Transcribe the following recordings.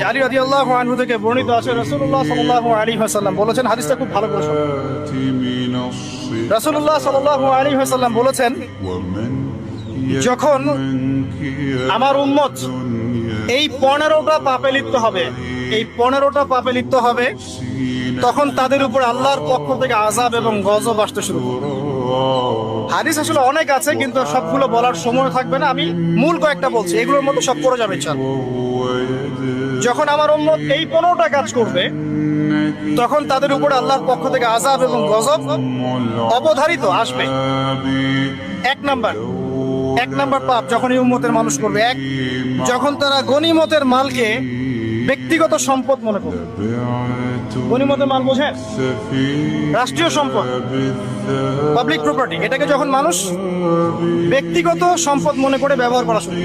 আলী রাদিয়াল্লাহু আনহু থেকে বর্ণিত আছে রাসূলুল্লাহ সাল্লাল্লাহু আলাইহি ওয়াসাল্লাম বলেছেন, হাদিসটা খুব ভালো করে শুনুন। রাসূলুল্লাহ সাল্লাল্লাহু আলাইহি ওয়াসাল্লাম বলেছেন, যখন আমার উম্মত এই 15টা পাপে লিপ্ত হবে, এই 15টা পাপে লিপ্ত হবে, তখন তাদের উপর আল্লাহর পক্ষ থেকে আযাব এবং গজব আসতে শুরু করবে। হাদিস আসলে অনেক আছে, কিন্তু সবগুলো বলার সময় থাকবে না, আমি মূল কয়েকটা বলছি, এগুলোর মধ্যে সব পড়ে যাবে ইনশাআল্লাহ। যখন আমার উম্মত এই 15টা কাজ করবে, তখন তাদের উপর আল্লাহর পক্ষ থেকে আযাব এবং গজব অবধারিত আসবে। এক নাম্বার পাপ যখন এই উম্মতের মানুষ করবে, যখন তারা গনিমতের মালকে ব্যক্তিগত সম্পদ মনে করবে। গনিমতের মাল বোঝেন? রাষ্ট্রীয় সম্পদ, পাবলিক প্রপার্টি, এটাকে যখন মানুষ ব্যক্তিগত সম্পদ মনে করে ব্যবহার করা শুরু,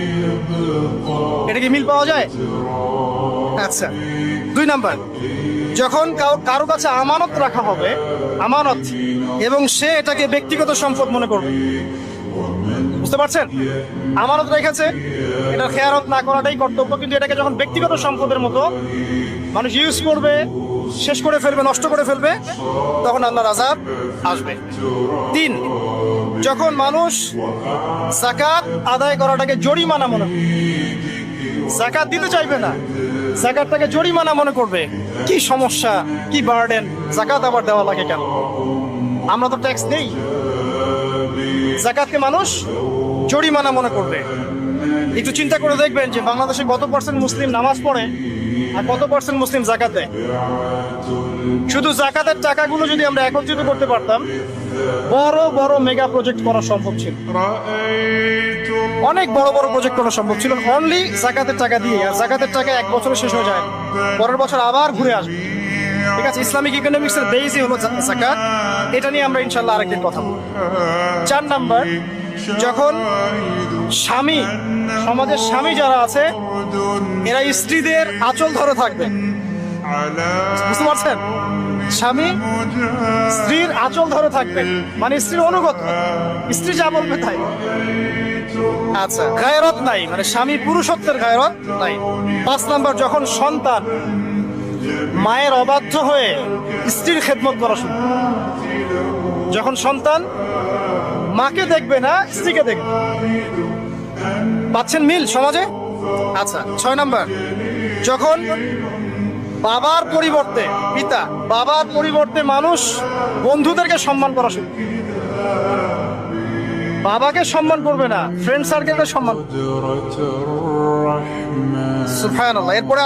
এটা কি মিল পাওয়া যায়? আচ্ছা। 2 নাম্বার, যখন কারো কাছে আমানত রাখা হবে, আমানত, এবং সে এটাকে ব্যক্তিগত সম্পদ মনে করবে। বুঝতে পারছেন? আমানত রেখেছে, এটা খেয়ানত না করাটাই কর্তব্য, কিন্তু এটাকে যখন ব্যক্তিগত সম্পদের মতো মানুষ ইউজ করবে, শেষ করে ফেলবে, নষ্ট করে ফেলবে, তখন আল্লাহর আযাব আসবে। 3, যখন মানুষ যাকাত আদায় করাটাকে জরিমানা মনে করবে, যাকাত দিতে চাইবে না, যাকাতটাকে জরিমানা মনে করবে। কি সমস্যা, কি বার্ডেন, যাকাত আবার দেওয়া লাগে কেন? আমরা তো ট্যাক্স দেই। যাকাতকে মানুষ জরিমানা মনে করবে। একটু চিন্তা করে দেখবেন যে বাংলাদেশে কত % মুসলিম নামাজ পড়ে আর কত % মুসলিম যাকাত দেয়। শুধু যাকাতের টাকাগুলো যদি আমরা একত্রিত করতে পারতাম, বড় বড় মেগা প্রজেক্ট করা সম্ভব ছিল, অনেক বড় বড় প্রজেক্ট করা সম্ভব ছিল, অনলি যাকাতের টাকা দিয়ে। আর যাকাতের টাকা 1 বছরে শেষ হয়ে যায়, পরের বছর আবার ঘুরে আসবে। ঠিক আছে, ইসলামিক ইকোনমিক্সের বেসই হলো যাকাত। এটা নিয়ে আমরা ইনশাআল্লাহ আরেকদিন কথা বলবো। 4 নাম্বার, যখন স্বামী, সমাজের স্বামী যারা আছে, এরা স্ত্রীদের আঁচল ধরে থাকবে। বুঝতে পারছেন? স্বামী স্ত্রীর আঁচল ধরে থাকবে, মানে স্ত্রীর অনুগত, স্ত্রী যা বলবে তাই। আচ্ছা, গায়রত নাই, মানে স্বামী পুরুষত্বের গায়রত নাই। 5 নাম্বার, যখন সন্তান মায়ের অবাধ্য হয়ে স্ত্রীর খেদমত করা শুরু, যখন সন্তান মাকে দেখবে না, স্ত্রীকে দেখবে। পাচ্ছেন মিল সমাজে? আচ্ছা। 6 নাম্বার, যখন বাবার পরিবর্তে, পিতা, বাবার পরিবর্তে মানুষ বন্ধুদেরকে সম্মান করা শুরু, বাবাকে সম্মান করবে না, ফ্রেন্ড সার্কেলকে সম্মান। সুবহানাল্লাহ। এরপরে